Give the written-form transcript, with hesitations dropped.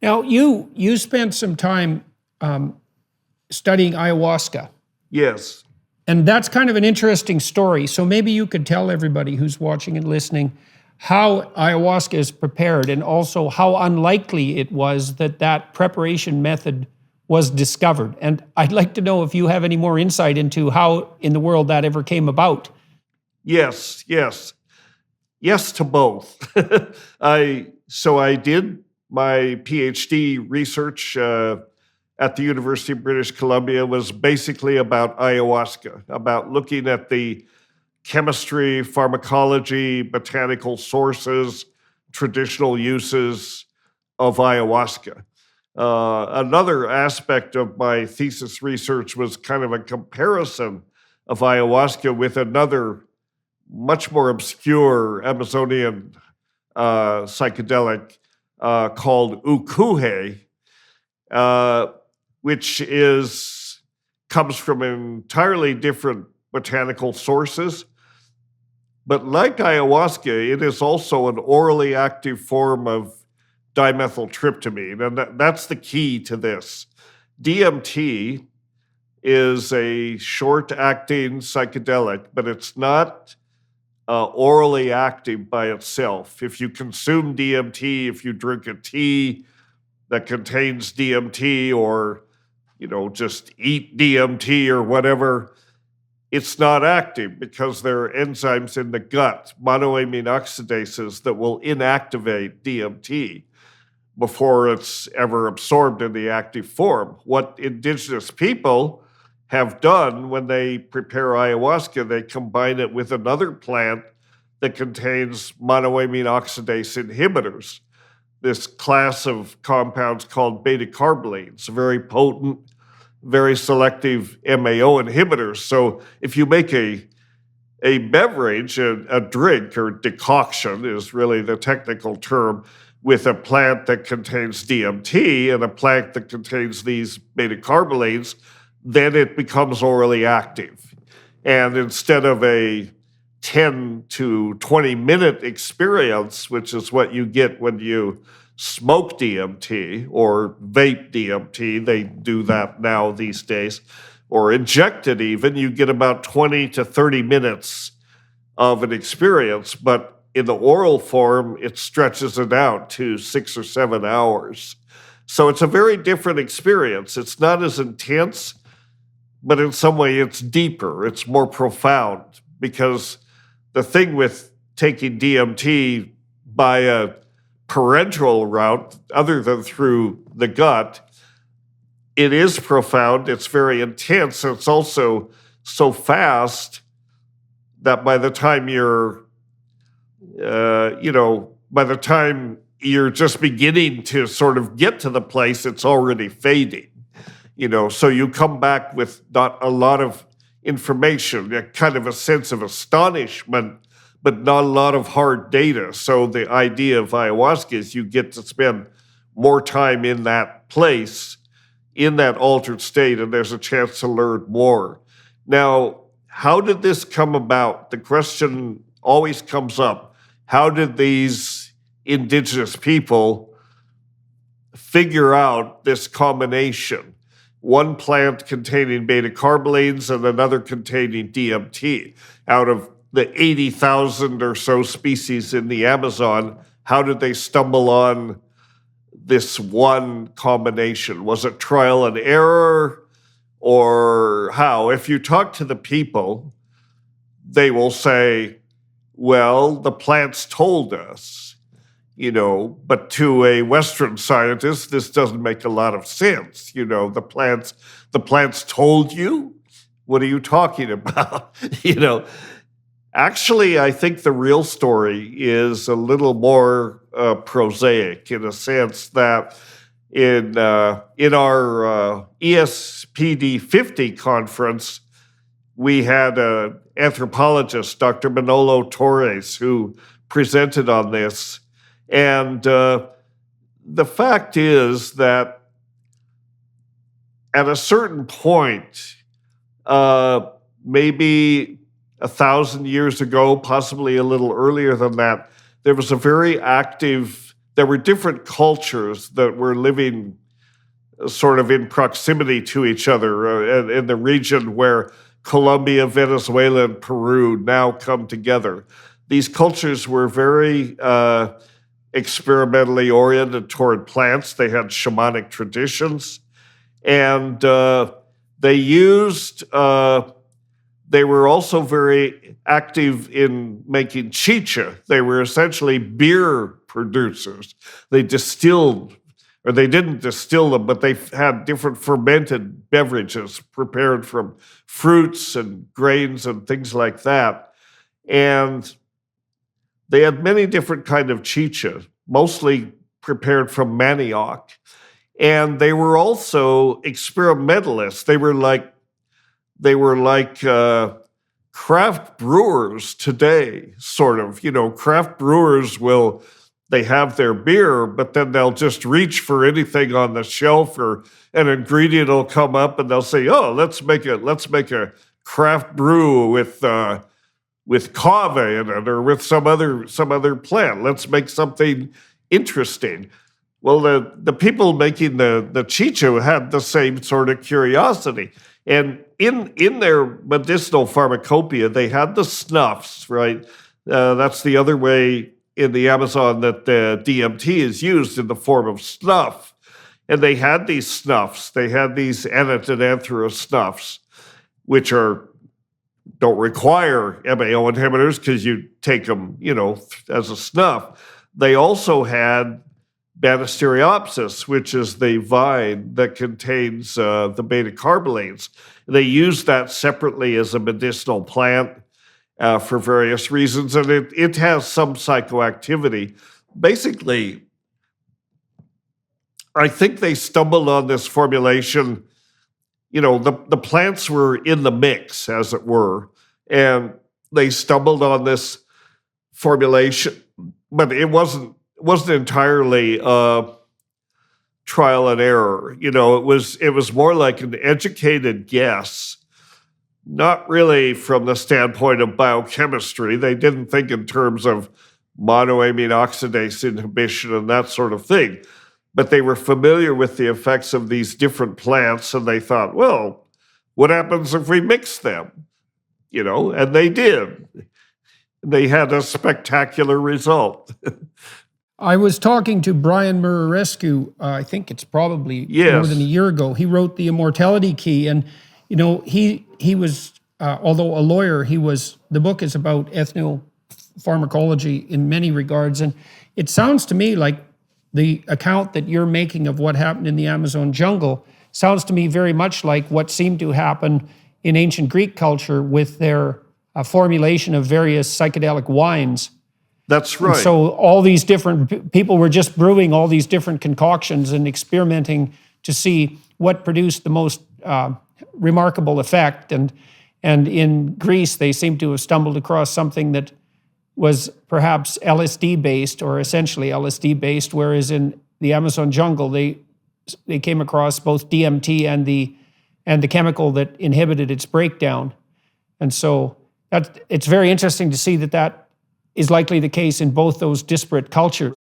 Now, you spent some time studying ayahuasca. Yes. And that's kind of an interesting story. So maybe you could tell everybody who's watching and listening how ayahuasca is prepared, and also how unlikely it was that that preparation method was discovered. And I'd like to know if you have any more insight into how in the world that ever came about. Yes to both. I did my PhD research at the University of British Columbia was basically about ayahuasca, about looking at the chemistry, pharmacology, botanical sources, traditional uses of ayahuasca. Another aspect of my thesis research was kind of a comparison of ayahuasca with another much more obscure Amazonian psychedelic called ukuhe, which comes from entirely different botanical sources. But like ayahuasca, it is also an orally active form of dimethyltryptamine, and that's the key to this. DMT is a short-acting psychedelic, but it's not orally active by itself. If you consume DMT, if you drink a tea that contains DMT, or just eat DMT or whatever, it's not active because there are enzymes in the gut, monoamine oxidases, that will inactivate DMT before it's ever absorbed in the active form. What indigenous people have done when they prepare ayahuasca, they combine it with another plant that contains monoamine oxidase inhibitors, this class of compounds called beta-carbolines, very potent, very selective MAO inhibitors. So if you make a beverage, a drink, or decoction is really the technical term, with a plant that contains DMT and a plant that contains these beta-carbolines, then it becomes orally active. And instead of a 10 to 20 minute experience, which is what you get when you smoke DMT or vape DMT, they do that now these days, or inject it even, you get about 20 to 30 minutes of an experience, but in the oral form, it stretches it out to 6 or 7 hours. So it's a very different experience. It's not as intense, but in some way it's deeper, it's more profound, because the thing with taking DMT by a parenteral route, other than through the gut, it is profound, it's very intense, it's also so fast that by the time you're just beginning to sort of get to the place, it's already fading. So you come back with not a lot of information, a kind of a sense of astonishment, but not a lot of hard data. So the idea of ayahuasca is you get to spend more time in that place, in that altered state, and there's a chance to learn more. Now, how did this come about? The question always comes up. How did these indigenous people figure out this combination? One plant containing beta-carbolines and another containing DMT. Out of the 80,000 or so species in the Amazon, how did they stumble on this one combination? Was it trial and error, or how? If you talk to the people, they will say, well, the plants told us, but to a Western scientist, this doesn't make a lot of sense. The plants told you? What are you talking about? Actually, I think the real story is a little more prosaic, in a sense that in our ESPD 50 conference, we had an anthropologist, Dr. Manolo Torres, who presented on this. And the fact is that at a certain point, maybe 1,000 years ago, possibly a little earlier than that, there was a very active there were different cultures that were living sort of in proximity to each other in the region where Colombia, Venezuela, and Peru now come together. These cultures were very experimentally oriented toward plants. They had shamanic traditions, and they were also very active in making chicha. They were essentially beer producers. They distilled, or they didn't distill them, but they had different fermented beverages prepared from fruits and grains and things like that. And they had many different kind of chicha, mostly prepared from manioc. And they were also experimentalists. They were like craft brewers today, sort of. Craft brewers they have their beer, but then they'll just reach for anything on the shelf, or an ingredient will come up and they'll say, "Oh, let's make a craft brew with kava in it, or with some other plant. Let's make something interesting." Well, the people making the chicha had the same sort of curiosity. And in their medicinal pharmacopoeia, they had the snuffs, right? That's the other way in the Amazon that the DMT is used, in the form of snuff. And they had these snuffs. They had these antidanthera snuffs, which don't require MAO inhibitors because you take them, as a snuff. They also had Banisteriopsis, which is the vine that contains the beta carbonates. They use that separately as a medicinal plant for various reasons, and it has some psychoactivity. Basically, I think they stumbled on this formulation. The plants were in the mix, as it were, and they stumbled on this formulation, but it wasn't entirely trial and error. It was more like an educated guess, not really from the standpoint of biochemistry. They didn't think in terms of monoamine oxidase inhibition and that sort of thing, but they were familiar with the effects of these different plants, and they thought, well, what happens if we mix them? And they did. They had a spectacular result. I was talking to Brian Murarescu, I think it's probably more than a year ago. He wrote The Immortality Key, and he was, although a lawyer, the book is about ethnopharmacology in many regards, and it sounds to me like the account that you're making of what happened in the Amazon jungle sounds to me very much like what seemed to happen in ancient Greek culture with their formulation of various psychedelic wines. That's right. And so all these different people were just brewing all these different concoctions and experimenting to see what produced the most remarkable effect. And in Greece, they seem to have stumbled across something that was perhaps LSD-based, or essentially LSD-based, whereas in the Amazon jungle, they came across both DMT and the chemical that inhibited its breakdown. And so it's very interesting to see that is likely the case in both those disparate cultures.